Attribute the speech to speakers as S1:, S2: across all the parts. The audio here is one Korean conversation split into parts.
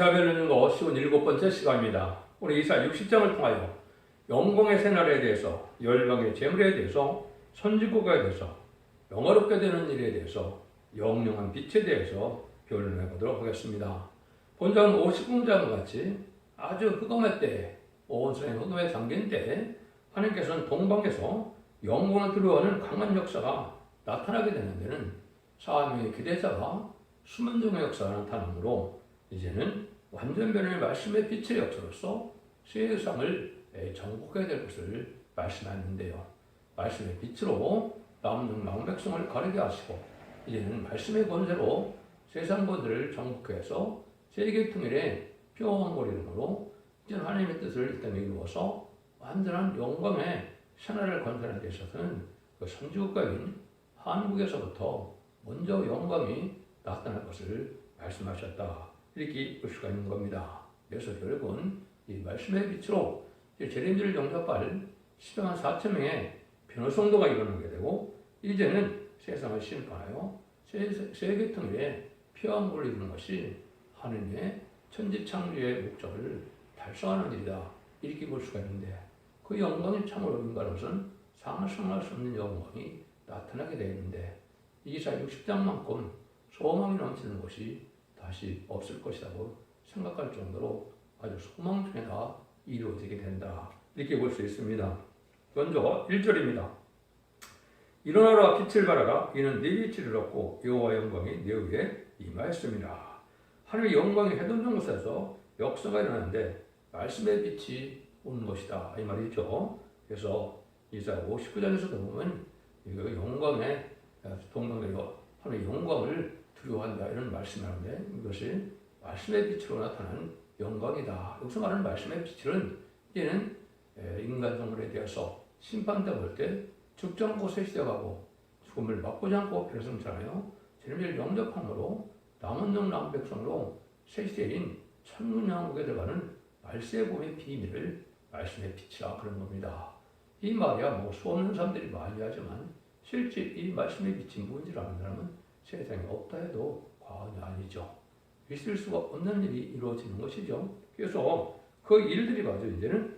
S1: 배우는 거 57번째 시간입니다. 우리 이사 60장을 통하여 영광의 새날에 대해서, 열방의 재물에 대해서, 선지국에 대해서, 영어롭게 되는 일에 대해서, 영영한 빛에 대해서 변론해 보도록 하겠습니다. 본장 50장과 같이 아주 흑암의 때에, 온 세상이 흑암에 잠긴 때에 하나님께서는 동방에서 영광을 들어오는 강한 역사가 나타나게 되는 데는 사명의 기대자가 수면종의 역사가 나타나므로 이제는 완전 변화의 말씀의 빛의 역사로서 세상을 정복해야 될 것을 말씀하는데요. 말씀의 빛으로 남은 백성을 가르게 하시고 이제는 말씀의 권세로 세상 권세를 정복해서 세계 통일의 평안거리름으로 이제는 하나님의 뜻을 이 땅에 이루어서 완전한 영광의 새날을 건설하는 데 있어서는 그 선지국가인 한국에서부터 먼저 영광이 나타날 것을 말씀하셨다. 이렇게 볼 수가 있는 겁니다. 그래서 결국은 이 말씀의 빛으로 재림주를 영접할 10만 4천 명의 변호성도가 일어나게 되고 이제는 세상을 심판하여 세계 통일에 평안을 이루는 것이 하느님의 천지창조의 목적을 달성하는 일이다. 이렇게 볼 수가 있는데 그 영광이 참으로 인간으로서는 상상할 수 없는 영광이 나타나게 되어 있는데 이사 60장만큼 소망이 넘치는 것이 다시 없을 것이라고 생각할 정도로 아주 소망 중에 다 이루어지게 된다. 이렇게 볼 수 있습니다. 먼저 1절입니다. 일어나라 빛을 발하라 이는 네 빛을 잃었고 여호와의 영광이 네 위에 임하였습니다. 하나님의 영광이 해동 곳에서 역사가 일어나는데 말씀의 빛이 오는 것이다. 이 말이죠. 그래서 이사야 59장에서도 보면 영광의 동방에서 하나님의 영광을 두려워한다 이런 말씀을 하는데 이것이 말씀의 빛으로 나타나는 영광이다. 여기서 말하는 말씀의 빛은 이제는 인간 동물에 대해서 심판당할 때 죽지 않고 세시되어가고 죽음을 막고지 않고 пере성잖아요. 재림을 영접함으로 남은 남 백성으로 세시대인 천문왕국에 들어가는 말세의 봄의 비밀을 말씀의 빛이라 그런 겁니다. 이 말이야 뭐 수없는 사람들이 많이 하지만 실제 이 말씀의 빛이 뭔지를 아는 사람은 세상에 없다 해도 과언이 아니죠. 있을 수가 없는 일이 이루어지는 것이죠. 그래서 그 일들이 마저 이제는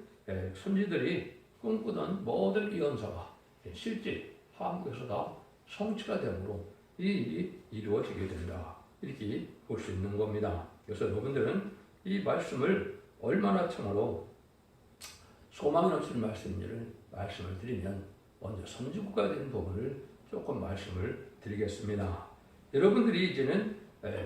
S1: 선지들이 꿈꾸던 모든 예언사가 실제 한국에서 다 성취가 되므로 이 일이 이루어지게 된다. 이렇게 볼 수 있는 겁니다. 그래서 여러분들은 이 말씀을 얼마나 참으로 소망이 넘치는 말씀인지를 말씀을 드리면 먼저 선지국가에 대한 부분을 조금 말씀을 드리겠습니다. 여러분들이 이제는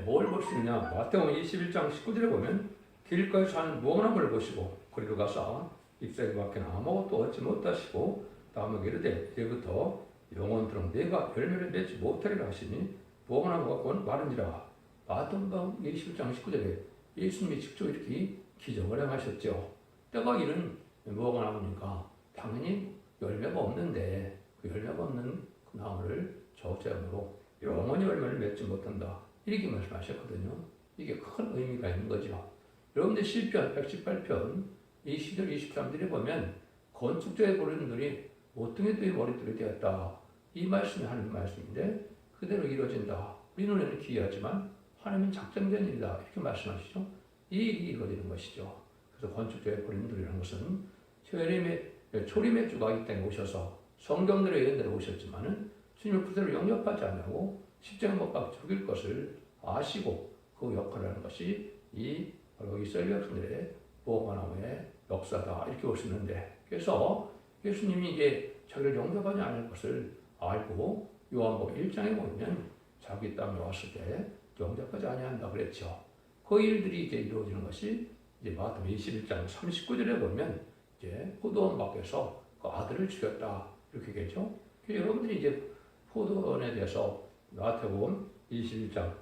S1: 뭘 볼 수 있냐? 마태복음 21장 19절에 보면 길가에 사는 무화과나무를 보시고 그리로 가서 잎사귀 밖에는 아무것도 얻지 못하시고 다음에 이르되 이제부터 영원토록 내가 열매를 맺지 못하리라 하시니 무화과나무가 곧 마른지라. 마태복음 21장 19절에 예수님이 직접 이렇게 기적을 행하셨죠. 때가 이른 무화과나무니까 당연히 열매가 없는데 그 열매가 없는 그 나무를 저자으로 영원히 열매를 맺지 못한다. 이렇게 말씀하셨거든요. 이게 큰 의미가 있는 거죠. 여러분들 시편 118편 20절 23절에 보면 건축자의 어른들이 모퉁이들의 머리들이 되었다. 이 말씀이 하나님 말씀인데 그대로 이루어진다. 우리 눈에는 기이하지만 하나님은 작정된 일이다. 이렇게 말씀하시죠. 이 일이 이루어지는 것이죠. 그래서 건축자의 어른들이라는 것은 초림의 주가 이 땅에 오셔서 성경들의 예언대로 오셨지만은 주님을 그대로 영접하지 않고 십자가 못 박혀 죽일 것을 아시고 그 역할을 하는 것이 이 바로 이스라엘 백성들의 무화과나무의 역사다. 이렇게 볼 수 있는데 그래서 예수님이 이제 자기를 영접하지 않을 것을 알고 요한복음 1장에 보면 자기 땅에 왔을 때 영접하지 아니한다 그랬죠. 그 일들이 이제 이루어지는 것이 이제 마태복음 21장 39절에 보면 이제 포도원 밖에서 그 아들을 죽였다 이렇게 얘기했죠. 여러분들이 이제 포도원에 대해서 마태복음 21장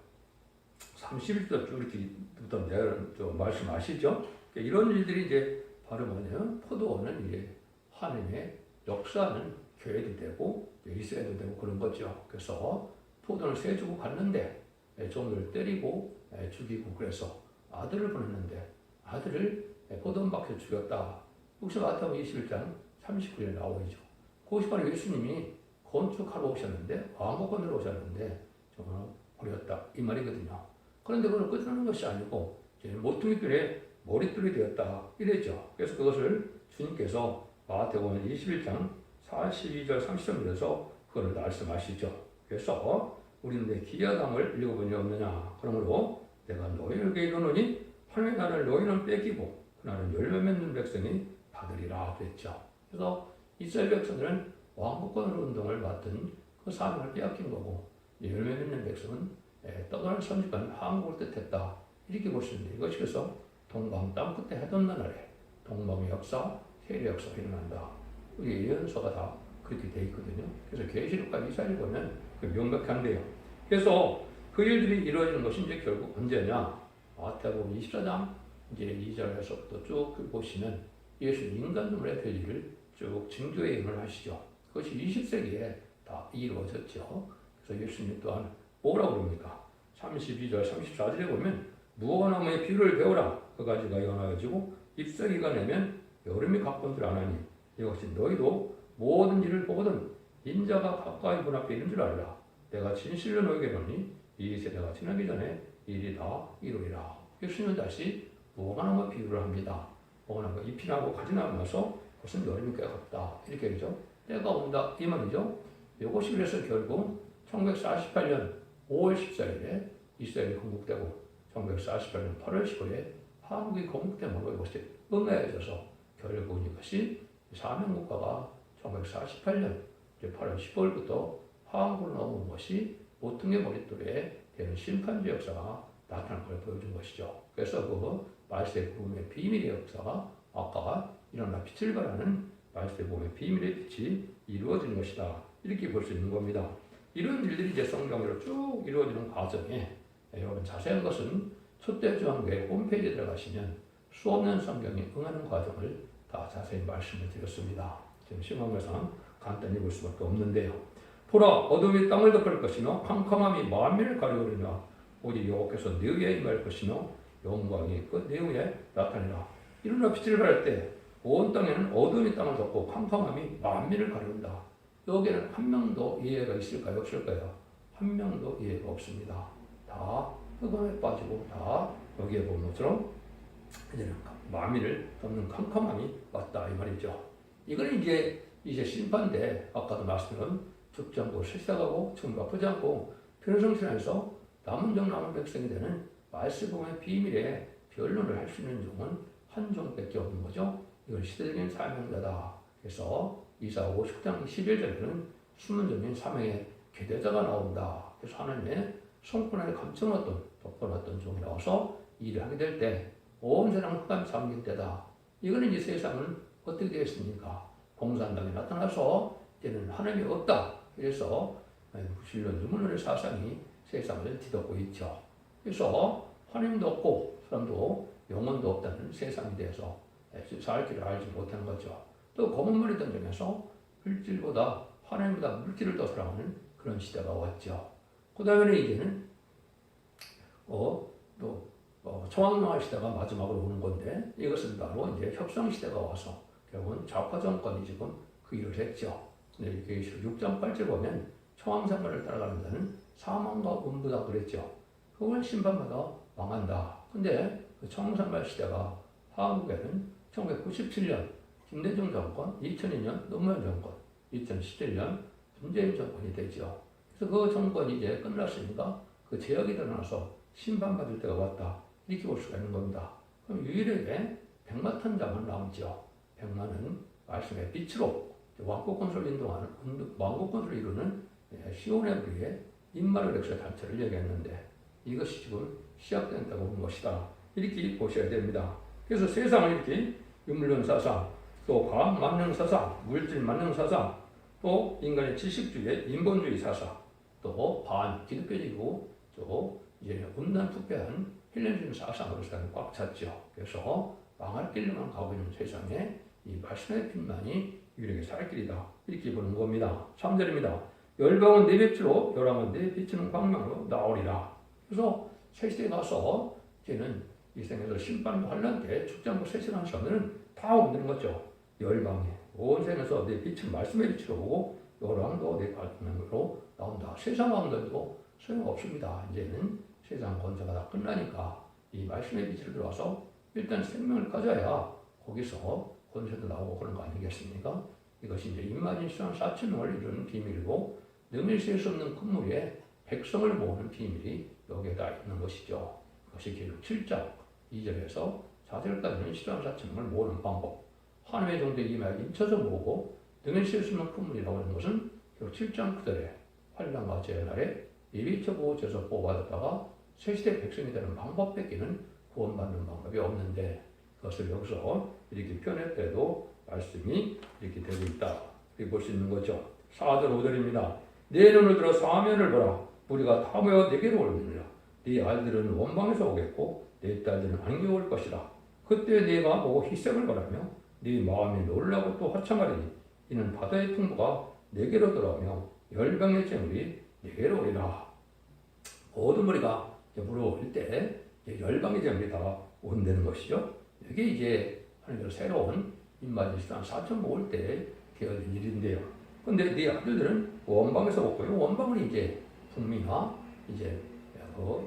S1: 31절 쭉 이렇게 듣던 말씀하시죠. 이런 일들이 이제 바로 뭐냐면 포도원은 이제 하나님의 역사는 교회도 되고 이스라엘도 되고 그런 거죠. 그래서 포도원을 세주고 갔는데 종들을 때리고 죽이고 그래서 아들을 보냈는데 아들을 포도원 밖에 죽였다. 혹시 마태복음 21장 39절에 나오죠. 그것이 바로 예수님이 건축하러 오셨는데 왕복권으로 오셨는데 정말 버렸다 이 말이거든요. 그런데 그걸 끝나는 것이 아니고 이제 모퉁이돌에 머릿돌이 되었다 이랬죠. 그래서 그것을 주님께서 마태복음 21장 42절 30절에서 그걸 말씀하시죠. 그래서 우리는 내 기여담을 읽어본 적 없느냐. 그러므로 내가 너희에게 이르노니 하나님의 나라를 너희는 뺏기고 그날은 열매 맺는 백성이 받으리라 그랬죠. 그래서 이스라엘 백성들은 왕국권 운동을 맡은 그 사명을 빼앗긴 거고 열매 맺는 백성은 떠도는 선지간 한국을 뜻했다 이렇게 볼 수 있는데 이것이 그래서 동방 땅끝에 해던 나라에 동방의 역사, 세례 역사가 일어난다. 우리 예언서가 다 그렇게 돼 있거든요. 그래서 계시록과 이사야를 보면 그 명백한데요. 그래서 그 일들이 이루어지는 것이 이제 결국 언제냐? 마태복음 24장 이제 2절에서부터 쭉 보시면 예수 인간됨의 편리를 쭉 증거 예언을 하시죠. 그것이 20세기에 다 이루어졌죠. 그래서 예수님 또한 뭐라고 그럽니까? 32절, 34절에 보면 무화과나무의 비유를 배우라. 그 가지가 연하여지고 잎사귀가 내면 여름이 가까운 줄 아나니 이것이 너희도 모든 일을 보거든 인자가 가까이 문 앞에 있는 줄 알라. 내가 진실로 너에게 이르노니 이 세대가 지나기 전에 일이 다 이루리라. 예수님은 다시 무화과나무 비유를 합니다. 무화과나무가 잎이 나고 가지 나면서 그것은 여름이 가깝다. 이렇게 하죠. 때가 온다 이 말이죠. 이것이 그래서 결국 1948년 5월 14일에 이스라엘이 건국되고 1948년 8월 15일에 한국이 건국됨으로 이것이 응해져서 결국 이것이 사명국가가 1948년 8월 15일부터 한국으로 넘어온 것이 모퉁이 머릿돌에 되는 심판주 역사가 나타난 걸 보여준 것이죠. 그래서 그 말세 복음의 비밀의 역사가 아까 일어나 빛을 발하는 말세 복음의 비밀의 빛이 이루어지는 것이다. 이렇게 볼 수 있는 겁니다. 이런 일들이 이제 성경으로 쭉 이루어지는 과정에 여러분 자세한 것은 초대교회의 홈페이지에 들어가시면 수없는 성경이 응하는 과정을 다 자세히 말씀을 드렸습니다. 지금 시간상 간단히 볼 수밖에 없는데요. 보라 어둠이 땅을 덮을 것이며 캄캄함이 만민을 가려우리라. 오직 여호와께서 네 위에 임할 것이며 영광이 그 네 위에 나타내라. 이러나 빛을 발할 때 온 땅에는 어둠이 땅을 덮고 캄캄함이 만민을 가려운다. 여기에는 한 명도 이해가 있을까요? 없을까요? 한 명도 이해가 없습니다. 다 흑암에 빠지고 다 여기에 보는 것처럼 이제는 만민을 덮는 캄캄함이 왔다 이 말이죠. 이거는 이제 심판대 아까도 말씀드린 죽지 않고 실사하고 지금 아프지 않고 편성신에서 남은 종 남은 백성이 되는 말씀의 비밀에 변론을 할 수 있는 종은 한 종밖에 없는 거죠. 이건 시대적인 사명자다. 그래서 이사 50장 11절에는 숨은 사명의 계대자가 나온다. 그래서 하나님의 손권에 감춰놨던 덮어놨던 종이 나와서 일을 하게 될 때 온 세상 흑암이 잠길 때다. 이거는 이제 세상은 어떻게 되겠습니까? 공산당이 나타나서 이제는 하나님이 없다. 그래서 무신론 유물론의 사상이 세상을 뒤덮고 있죠. 그래서 하나님도 없고 사람도 영혼도 없다는 세상에 대해서 살 길을 알지 못하는 거죠. 또 검은 머리 던전에서 물질보다 하나님보다 물질을 더 사랑하는 그런 시대가 왔죠. 그 다음에 이제는 청왕명할 시대가 마지막으로 오는 건데 이것은 바로 이제 협상 시대가 와서 결국은 좌파 정권이 지금 그 일을 했죠. 근데 이게 6장 8절 보면 청왕상관을 따라가는 자는 사망과 음부다 그랬죠. 그걸 심판받아 망한다. 근데 그 청왕상관 시대가 한국에는 1997년 김대중 정권, 2002년 노무현 정권, 2017년 문재인 정권이 되죠. 그래서 그 정권이 이제 끝났으니까 그 제약이 드러나서 심판받을 때가 왔다. 이렇게 볼 수가 있는 겁니다. 그럼 유일하게 백마탄자만 남죠. 백마는 말씀의 빛으로 왕국권수를 인도하는, 왕국권수를 이루는 시온의 부리의 임마누엘 역사 단체를 얘기했는데 이것이 지금 시작된다고 보는 것이다. 이렇게 보셔야 됩니다. 그래서 세상을 이렇게 유물론 사상, 또 과학 만능 사상, 물질 만능 사상, 또 인간의 지식주의, 인본주의 사상, 또 반기독교적이고 또 이제 음란투패한 헬레니즘 사상으로 세상이 꽉 찼죠. 그래서 망할 길로만 가고 있는 세상에 이 말씀의 빛만이 유일하게 살 길이다. 이렇게 보는 겁니다. 3절입니다. 열방은 내 빛으로 열왕은 내 비치는 광명으로 나오리라. 그래서 새 시대에 가서 이제는 이 생에서 심판과 환란 때 축장부 세시라는 시간들은 다 없는 거죠. 열방에 온 생에서 내 빛은 말씀의 빛으로 오고 열왕도 내 광명으로 나온다. 세상 왕들도 소용없습니다. 이제는 세상 권세가 다 끝나니까 이 말씀의 빛을 들어와서 일단 생명을 가져야 거기서 권세도 나오고 그런 거 아니겠습니까? 이것이 이제 임마진 신앙 4,000명을 이루는 비밀이고 능히 셀 수 없는 kun무리에 백성을 모으는 비밀이 여기에다 있는 것이죠. 그것이 계속 7장 2절에서 4절까지는 신앙 4,000명을 모으는 방법. 하나님의 종들이 임하여 인쳐서 모으고 능히 셀 수 없는 kun무리라고 하는 것은 결국 7장 9절에 환란과 재난날에 예비처 제서 뽑아졌다가 새시대 백성이 되는 방법 뺏기는 구원받는 방법이 없는데 그것을 여기서 이렇게 표현했더라도 말씀이 이렇게 되고 있다. 이렇게 볼 수 있는 거죠. 4절 5절입니다. 내 눈을 들어 사면을 보라. 우리가 다 모여 내게로 오느니라. 네 아들들은 원방에서 오겠고 내 딸들은 안개 올 것이라. 그때 네가 보고 희색을 바라며 네 마음이 놀라고 또 화창하리니 이는 바다의 풍부가 내게로 돌아오며 열방의 재물이 내게로 오리라. 모든 무리가 물어올 때 열방의 재물이 다 온다는 것이죠. 이게 이제 하나님께로 새로운 임마진 신앙 4천 모을 때 되어진 일인데요. 근데 네 아들들은 원방에서 왔고요. 원방은 이제 북미나 이제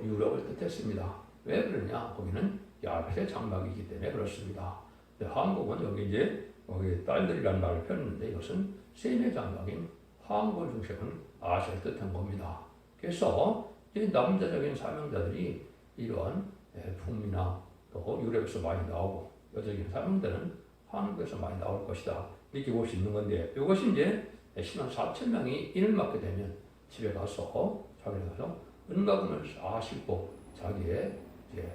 S1: 유럽을 뜻했습니다. 왜 그러냐? 거기는 야벳의 장막이기 때문에 그렇습니다. 한국은 여기 딸들이라는 말을 폈는데 이것은 셈의 장막인 한국을 중심은 아시아를 뜻한 겁니다. 그래서 이 남자적인 사명자들이 이러한 북미나 또 유럽에서 많이 나오고 여자적인 사명자는 한국에서 많이 나올 것이다. 이렇게 볼 수 있는 건데 이것이 이제 신앙 4,000명이 인을 맡게 되면 집에 가서 자기가 가서 은가금을 다 싣고 자기의 이제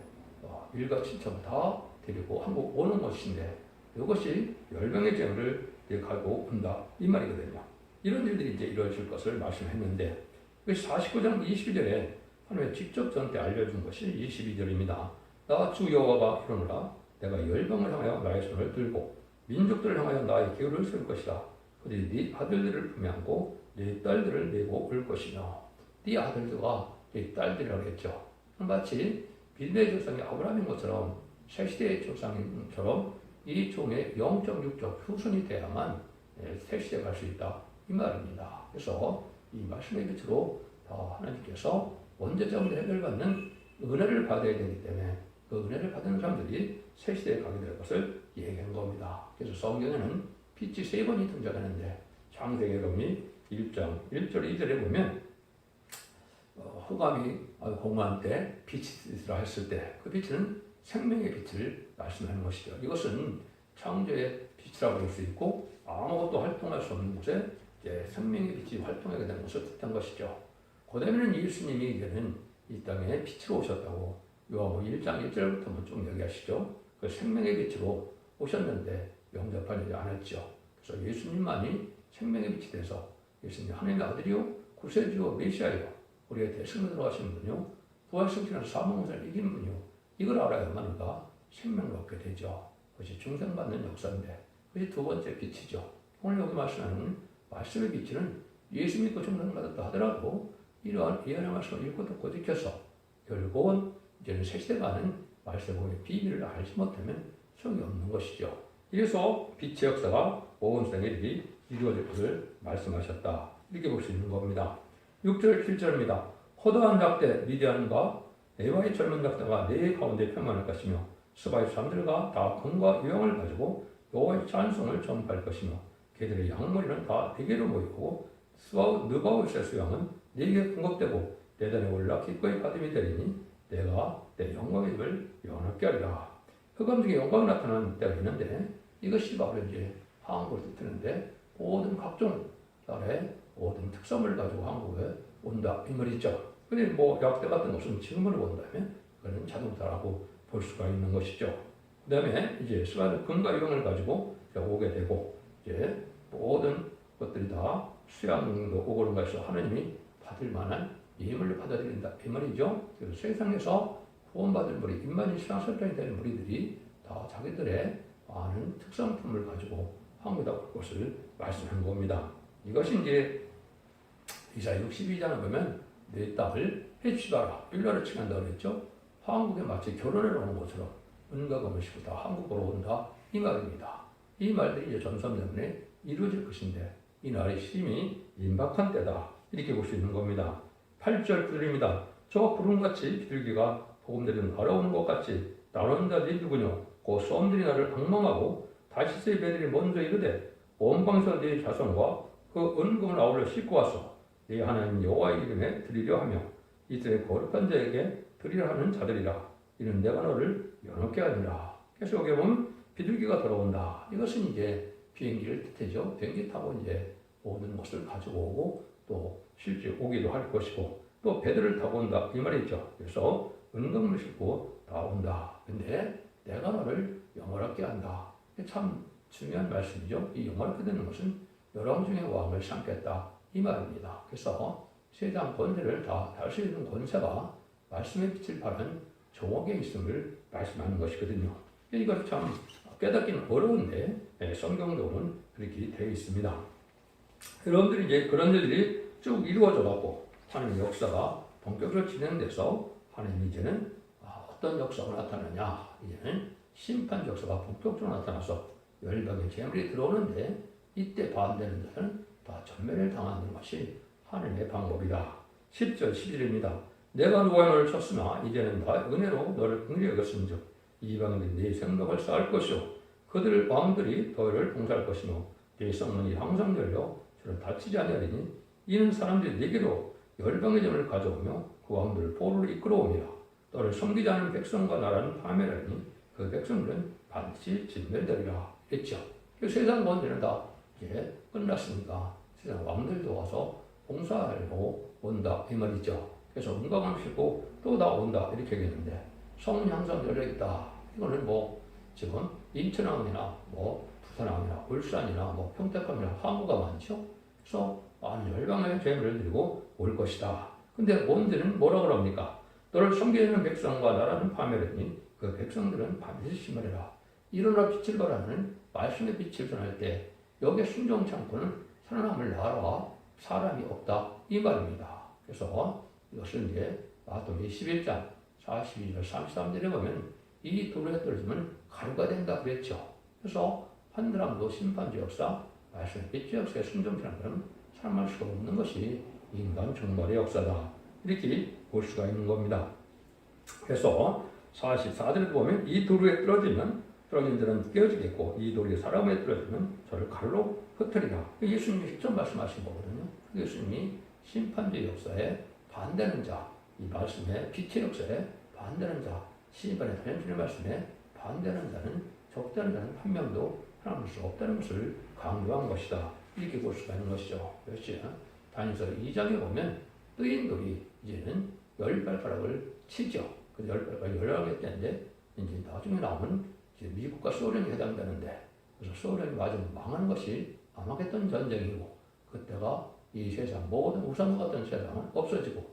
S1: 일가 친척 다 데리고 한국 오는 것인데 이것이 열명의 재물을 가지고 온다 이 말이거든요. 이런 일들이 이제 이루어질 것을 말씀했는데 49장 22절에 하나님의 직접 저한테 알려준 것이 22절입니다. 나 주 여호와가 이러노라 내가 열방을 향하여 나의 손을 들고 민족들을 향하여 나의 기울을 세울 것이다. 그들이 네 아들들을 품에 안고 네 딸들을 메고 올 것이며 네 아들들과 네 딸들이라고 했죠. 마치 믿음의 조상이 아브라함인 것처럼 새시대의 조상처럼 이 종의 영적 육적 후손이 돼야만 새시대에 갈 수 있다 이 말입니다. 그래서 이 말씀의 빛으로 하나님께서 원죄자문을 해결받는 은혜를 받아야 되기 때문에 그 은혜를 받는 사람들이 새시대에 가게 될 것을 얘기한 겁니다. 그래서 성경에는 빛이 3번이 등장하는데 창세기록이 1장 1절 2절에 보면 흑암이 공허한 때 빛이 있으라 했을 때 그 빛은 생명의 빛을 말씀하는 것이죠. 이것은 창조의 빛이라고 볼 수 있고 아무것도 활동할 수 없는 곳에 이제 생명의 빛이 활동하게 되는 것을 뜻한 것이죠. 고대에는 예수님이 이제는 이 땅에 빛으로 오셨다고 요한복음 1장 1절부터 좀 얘기하시죠. 그 생명의 빛으로 오셨는데 영접하지 않았죠. 그래서 예수님만이 생명의 빛이 돼서 예수님 하나님의 아들이요 구세주요 메시아요 우리의 대승으로 들어가신 분이요 부활승천에서 사망을 이기는 분이요 이걸 알아야만 우리가 생명을 얻게 되죠. 그것이 중생받는 역사인데 그것이 두 번째 빛이죠. 오늘 여기 말씀하는 말씀의 빛은 예수 믿고 중생받았다 하더라도 이러한 예언의 말씀을 읽고 듣고 지켜서 결국은 이제는 새시대가는 말씀의 비밀을 알지 못하면 소용이 없는 것이죠. 이래서 빛의 역사가 온 세상에 이루어질 것을 말씀하셨다. 이렇게 볼 수 있는 겁니다. 6절 7절입니다. 허다한 작대 미디안과 네바의 젊은 작대가 네 가운데 평안할 것이며 스바의 사람들과 다 금과 유형을 가지고 여호와의 찬송을 전파할 것이며 그들의 양머리는 다 네게로 모이고 느바우스의 수양은 네게 공급되고 내 단에 올라 기꺼이 받음이 되리니 내가 내 영광의 입을 영원하게 하리라. 흑암 중에 영광이 나타나는 때가 있는데 이것이 바로 이제 한국을 뜻하는데 모든 각종 나라의 모든 특성을 가지고 한국에 온다 이 말이죠. 근데 약대 같은 것은 지금으로 본다면 그거는 자동차라고 볼 수가 있는 것이죠. 그 다음에 이제 수많은 금과 유형을 가지고 오게 되고 이제 모든 것들이 다 수양도 오고 그런 것에서 하나님이 받을 만한 예물을 받아들인다 이 말이죠. 그래서 세상에서 구원받을 무리, 임마진 신앙 설정이 되는 무리들이 다 자기들의 많은 특성품을 가지고 한국에 올 것을 말씀한 겁니다. 이것이 이제 이사야 62장을 보면 내 땅을 해치다라 일라를 칭한다고 그랬죠. 한국에 마치 결혼을 오는 것처럼 은과 금을 싣고 다 한국으로 온다 이 말입니다. 이 말들이 이제 전선 때문에 이루어질 것인데 이 날이 심히 임박한 때다 이렇게 볼 수 있는 겁니다. 8절 9절입니다. 저 구름같이 비둘기가 복음들은 걸어오는 것 같이 나오는 자들이 누구뇨? 그 썸들이 나를 방망하고 다시스의 배들이 먼저 이르되 원방에서 네 자손과 그 은금을 아울러 싣고 와서 네 하나님 여호와의 이름에 드리려 하며 이스라엘 거룩한 자에게 드리려 하는 자들이라. 이는 내가 너를 연합케 하리라. 그래서 여기 보면 비둘기가 돌아온다. 이것은 이제 비행기를 뜻하죠. 비행기 타고 이제 모든 것을 가지고 오고 또 실제 오기도 할 것이고 또 배들을 타고 온다 이 말이죠. 그래서 은금을 싣고 다 온다. 근데 내가 너를 영원하게 한다. 이게 참 중요한 말씀이죠. 이 영원하게 되는 것은 열왕 중에 왕을 삼겠다 이 말입니다. 그래서 세상 권세를 다 다스리는 권세가 말씀의 빛을 발한 종옥에 있음을 말씀하는 것이거든요. 이걸 참 깨닫기는 어려운데 성경적으로는 그렇게 되어 있습니다. 여러분들이 이제 그런 일들이 쭉 이루어져 갖고 하나님의 역사가 본격적으로 진행돼서 하나님 이제는 어떤 역사가 나타나냐, 이제는 심판 역사가 본격적으로 나타나서 열방의 재물이 들어오는데 이때 반대는 자는 다 전멸을 당하는 것이 하나님의 방법이다. 10절 11절입니다. 내가 누가 너를 쳤으나 이제는 다 은혜로 너를 긍휼히 여겼은즉 이방인들이 네 생명을 쌓을 것이요 그들 왕들이 너를 봉사할 것이며 네 성문이 항상 열려 저를 다치지 아니하리니 이는 사람들이 네게로 열방의 점을 가져오며 그 왕들을 포로로 이끌어오며 너를 섬기지 않은 백성과 나라는 파멸하니 그 백성들은 반드시 진멸되리라 했죠. 세상 권세는 다 이제 끝났으니까 세상 왕들도 와서 봉사하려고 온다 이 말이죠. 그래서 은강을 싣고 또 다 온다 이렇게 얘기했는데 성문이 항상 열려있다. 이거는 뭐 지금 인천항이나 뭐 부산항이나 울산이나 뭐 평택항이나 항구가 많죠. 그래서 많은 열방의 재물을 들고 올 것이다. 근데 원들은 뭐라고 그럽니까? 너를 섬기는 백성과 나라는 파멸하니 그 백성들은 반드시 심하리라. 일어나 빛을 발하는 말씀의 빛을 전할 때 여기에 순종치 않고는 살아남을 나라와 사람이 없다 이 말입니다. 그래서 이것을 이제 마태복음 11장 42절 33절에 보면 이 돌에 떨어지면 가루가 된다 그랬죠. 그래서 한 사람도 심판주 역사, 말씀의 빛의 역사에 순종치 않고는 살아남을 수가 없는 것이 인간 종말의 역사다. 이렇게 볼 수가 있는 겁니다. 그래서 44절에 보면 이 돌 위에 떨어진 자는 깨어지겠고 이 돌이 사람 위에 떨어지면 저를 칼로 흩으리라. 예수님이 직접 말씀하신 거거든요. 예수님이 심판주의 역사에 반대하는 자, 이 말씀에 빛의 역사에 반대하는 자, 시간의 단연주의 말씀에 반대하는 자는 적다는 자는 한 명도 하나님을 수 없다는 것을 강조한 것이다. 이렇게 볼 수가 있는 것이죠. 역시 다니엘서 2장에 보면 뜨인 돌이 이제는 열 발가락을 치죠. 그 열 발가락이 열하게 되는데 이제 나중에 나오는 이제 미국과 소련이 해당되는데 그래서 소련이 맞으면 망하는 것이 아마겟돈 전쟁이고 그때가 이 세상 모든 우상과 같은 세상은 없어지고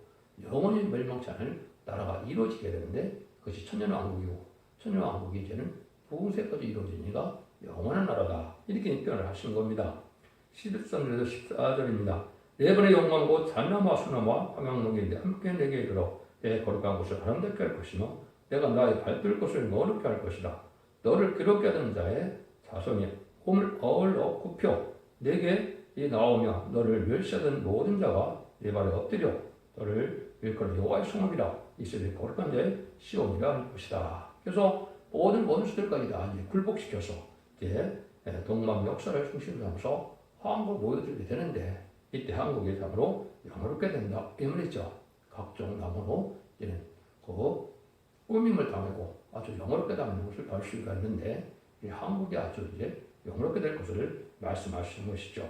S1: 영원히 멸망치 않을 나라가 이루어지게 되는데 그것이 천년왕국이고 천년왕국이 이제는 부흥세까지 이루어지니까 영원한 나라다. 이렇게 표현을 하시는 겁니다. 13절에서 14절입니다. 네 번의 영광 곧 잔나무와 수나무와 황양목인데 함께 내게 이르러 내 거룩한 곳을 아름답게 할 것이며 내가 나의 발들 곳을 너롭게 할 것이다. 너를 괴롭게 하던 자의 자손이 홈을 어울러 굽혀 내게 나오며 너를 멸시하던 모든 자가 내 발에 엎드려 너를 일컬어 여호와의 성읍이라 이스라엘 거룩한 자의 시온이라 할 것이다. 그래서 모든 원수들까지 다 이제 굴복시켜서 이제 동방 역사를 중심으로 하면서 한국을 모여들게 되는데 이때 한국이 참으로 영화롭게 된다 이 말이죠. 각종 나무로 이제는 그 꾸밈을 당하고 아주 영화롭게 당하는 것을 볼 수가 있는데 이 한국이 아주 이제 영화롭게 될 것을 말씀하시는 것이죠.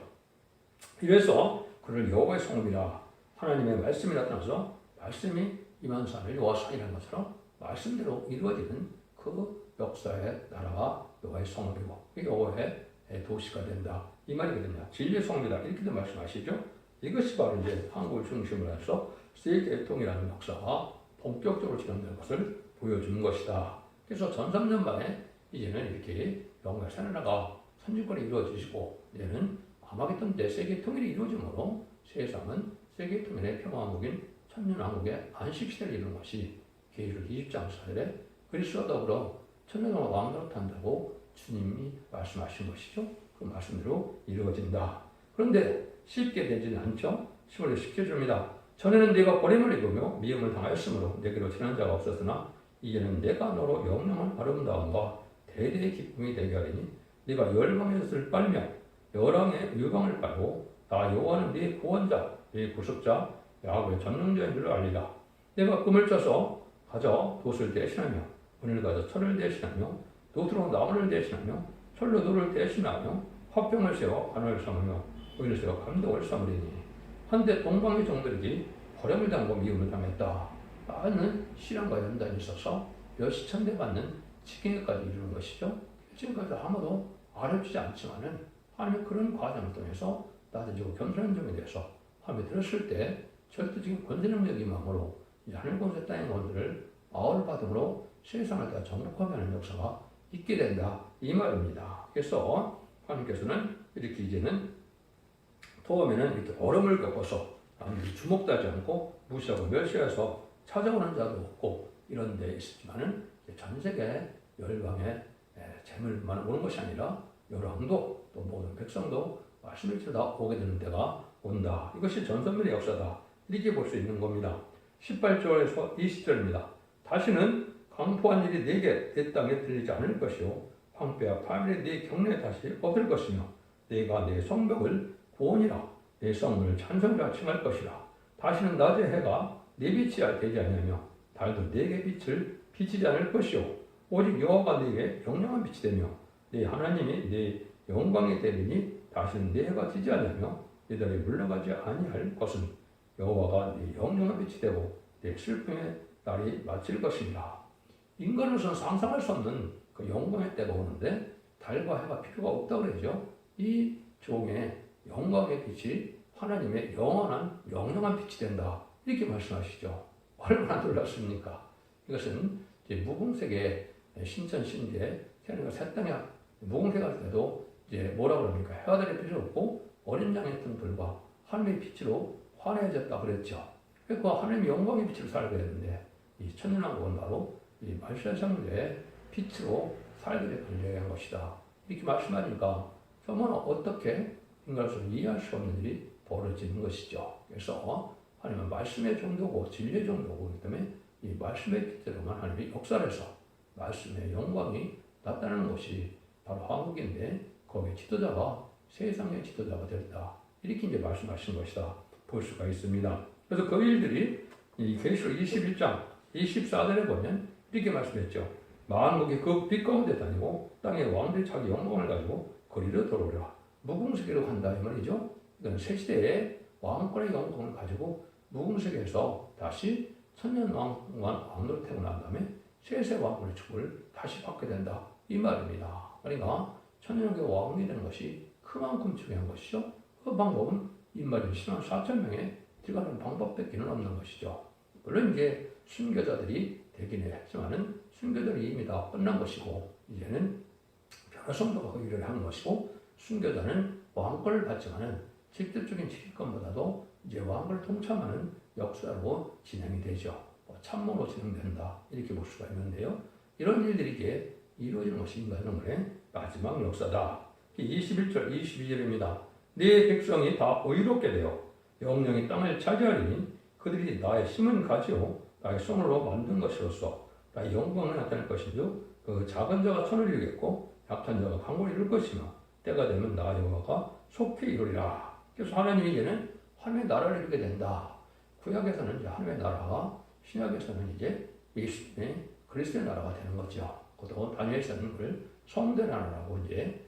S1: 이래서 그를 여호와의 성읍이라 하나님의 말씀이 나타나서 말씀이 임한 산을 여호와 산이라는 것처럼 말씀대로 이루어지는 그 역사의 나라가 여호와의 성읍이고 여호와의 도시가 된다 이 말이거든요. 진리의 성읍이다 이렇게도 말씀하시죠. 이것이 바로 이제 한국을 중심으로 해서 세계통이라는 역사가 본격적으로 진행될 것을 보여주는 것이다. 그래서 전 3년 만에 이제는 이렇게 영광의 새 나라가 선진권이 이루어지시고 이제는 아마겟돈 때 세계 통일이 이루어지므로 세상은 세계 통일의 평화왕국인 천년왕국의 안식시대를 이루는 것이 계시록 20장 4절에 그리스도와 더불어 천년 동안 왕노릇 한다고 주님이 말씀하신 것이죠. 그 말씀대로 이루어진다. 그런데 쉽게 되지는 않죠. 10월에 쉽게 줍니다. 전에는 네가 버림을 입으며 미움을 당하였으므로 내게로 친한 자가 없었으나 이제는 내가 너로 영영한 아름다움과 대대의 기쁨이 되게 하리니 네가 열방의 젖을 빨며 열왕의 유방을 빨고 나 여호와는 네 구원자 네 구속자 야곱의 전능자인 줄을 알리라. 내가 금을 짜서 가져 돛을 대신하며 은을 가져 철을 대신하며 돛으로 나무를 대신하며 철로 돌을 대신하며 화병을 세워 관을 삼으며 의를 세워 감동을 삼으리니 한때 동방의 종들이 버림을 당하고 미움을 당했다. 많은 시련과 연단이 있어서 몇십 천대 받는 지경에까지 이르는 것이죠. 지금까지 아무도 알아주지 않지만은 하나님의 그런 과정을 통해서 낮아지고 겸손한 점에 대해서 하나님이 들었을 때 절대적인 권세 능력이 임함으로 이 하늘 권세 땅의 권세를 아울 받음으로 세상을 다 정복하게 하는 역사가 있게 된다 이 말입니다. 그래서 하나님께서는 이렇게 이제는 처음에는 이렇게 어려움을 겪어서 남들이 주목하지 않고 무시하고 멸시해서 찾아오는 자도 없고 이런 데 있었지만은 전 세계 열방의 재물만 오는 것이 아니라 열왕도 또 모든 백성도 말씀을 들다 오게 되는 때가 온다. 이것이 전선민의 역사다. 이렇게 볼 수 있는 겁니다. 18절에서 20절입니다. 다시는 강포한 일이 내게 내 땅에 들리지 않을 것이요 황폐와 파멸이 네 경내에 다시 없을 것이며 내가 내 성벽을 구원이라 내 성을 찬송이라 칭할 것이라. 다시는 낮의 해가 내 빛이 되지 아니하며 달도 내게 빛을 비치지 않을 것이요 오직 여호와가 내게 영영한 빛이 되며 내 하나님이 내 영광이 되리니 다시는 내 해가 지지 아니하며 내 달이 물러가지 아니할 것은 여호와가 내 영영한 빛이 되고 내 슬픔의 날이 마칠 것입니다. 인간으로서는 상상할 수 없는 그 영광의 때가 오는데 달과 해가 필요가 없다고 그러죠. 이 종의 영광의 빛이 하나님의 영원한 영영한 빛이 된다. 이렇게 말씀하시죠. 얼마나 놀랍습니까? 이것은 이제 무궁색의 신천 신비에 태어나가 새 땅에 무궁색 할 때도 이제 뭐라고 그럽니까? 해가 될 필요 없고 어린 양의 등불과 하나님의 빛으로 환해졌다 그랬죠. 그 하나님의 영광의 빛으로 살게 되는데 이 천년왕국은 바로 이 말세상의 빛으로 살게 될 것이다. 이렇게 말씀하니까 정말 어떻게 인간으로서 이해할 수 없는 일이 벌어지는 것이죠. 그래서 하나님은 말씀의 정도고 진리의 정도고 그렇기 때문에 이 말씀의 빛대로만 하나님이 역사를 해서 말씀의 영광이 나타나는 것이 바로 한국인데 거기에 지도자가 세상의 지도자가 됐다. 이렇게 이제 말씀하신 것이다. 볼 수가 있습니다. 그래서 그 일들이 이 계시록 21장 24절에 보면 이렇게 말씀했죠. 만국이 그 빛 가운데 다니고 땅의 왕들이 자기 영광을 가지고 거리로 돌아오라. 무궁세계로 간다 이 말이죠. 이건 새 시대의 왕권의 영광을 가지고 무궁세계에서 다시 천년왕으로 태어난 다음에 세세 왕권의 축복을 다시 받게 된다 이 말입니다. 그러니까 천년왕국의 왕이 되는 것이 그만큼 중요한 것이죠. 그 방법은 인마리 10만 4천 명에 들어가는 방법밖에는 없는 것이죠. 물론 이제 순교자들이 되긴 했지만은 순교자들이 이미 다 끝난 것이고 이제는 변화성도가 그 일을 하는 것이고 순교자는 왕권을 받지만은 직접적인 지휘권보다도 이제 왕권을 통참하는 역사로 진행이 되죠. 참모로 진행된다 이렇게 볼 수가 있는데요. 이런 일들이 이제 이루어지는 것이 인간의 마지막 역사다. 21절 22절입니다. 네 백성이 다 의롭게 되어 영영이 땅을 차지하리니 그들이 나의 힘은 가지요 나의 손으로 만든 것이로서 나의 영광을 나타낼 것이며 그 작은 자가 천을 이루겠고 약한 자가 강을 이룰 것이며 때가 되면 나 여호와가 속히 이루리라. 그래서 하나님이 이제는 하나님의 나라를 이루게 된다. 구약에서는 이제 하나님의 나라가 신약에서는 이제 예수님의 그리스도의 나라가 되는 거죠. 또 다니엘서는 그걸 성대 나라라고 이제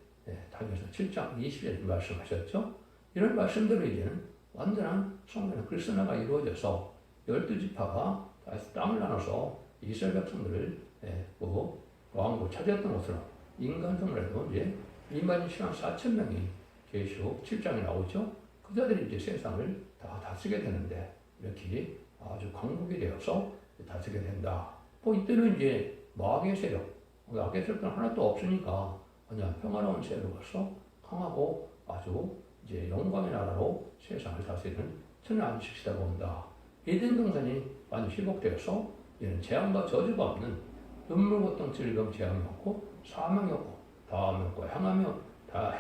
S1: 다니엘서 7장 20절에 말씀하셨죠. 이런 말씀대로 이제는 완전한 성전의 그리스도 나라가 이루어져서 12지파가 땅을 나눠서 이스라엘 백성들을 왕국 차지했던 것으로 인간성으로도 이제 2만 4천 명이 계시록 7장에 나오죠. 그자들이 이제 세상을 다 다스리게 되는데 이렇게 아주 강국이 되어서 다스리게 된다. 이때는 이제 마귀의 세력, 악의 세력은 하나도 없으니까 그냥 평화로운 세력으로서 강하고 아주 이제 영광의 나라로 세상을 다스리는 천년 안식 시대가 온다. 에덴 동산이 완전히 회복되어서 이제는 재앙과 저주가 없는 눈물, 고통, 질병, 재앙이 없고 사망이 없고 다함이 없고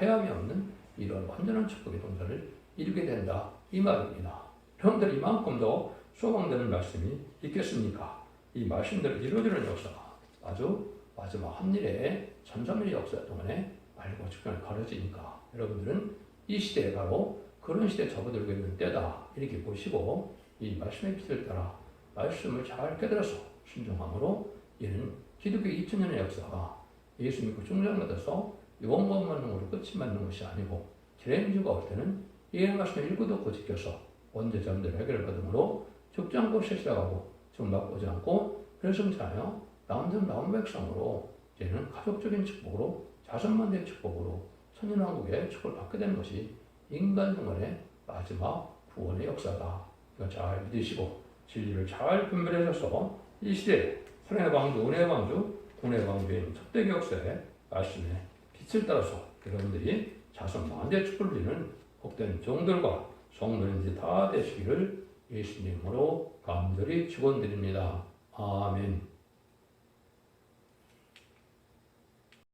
S1: 해함이 없는 이런 완전한 축복의 동산을 이루게 된다 이 말입니다. 여러분들 이만큼 더 소망되는 말씀이 있겠습니까? 이 말씀대로 이루어지는 역사가 아주 마지막 한 일의 천삼일의 역사 동안에 말고 주변에 가려지니까 여러분들은 이 시대에 바로 그런 시대에 접어들고 있는 때다 이렇게 보시고 이 말씀의 빛을 따라 말씀을 잘 깨달아서 순종함으로 이는 기독교 2000년의 역사가 예수 믿고 중장받아서 요원만 맞는 것으로 끝이 맞는 것이 아니고 재림주가 올 때는 이 말씀을 읽고 듣고 지켜서 원죄 잠들 해결을 받음으로 죽지 않고 실수하고 정박하지 않고 별성자여 남전 남백성으로 이제는 가족적인 축복으로 자손만대의 축복으로 천년왕국의 축복을 받게 되는 것이 인간 생활의 마지막 구원의 역사다. 이거 잘 믿으시고 진리를 잘 분별해줘서 이 시대에 사랑의 방주, 은혜의 방주, 군의 방주인 첫대기 역사의 말씀에 빛을 따라서 여러분들이 자손 만대의 축복을 드리는 복된 종들과 성도님들이 다 되시기를 예수님으로 간절히 축원드립니다. 아멘.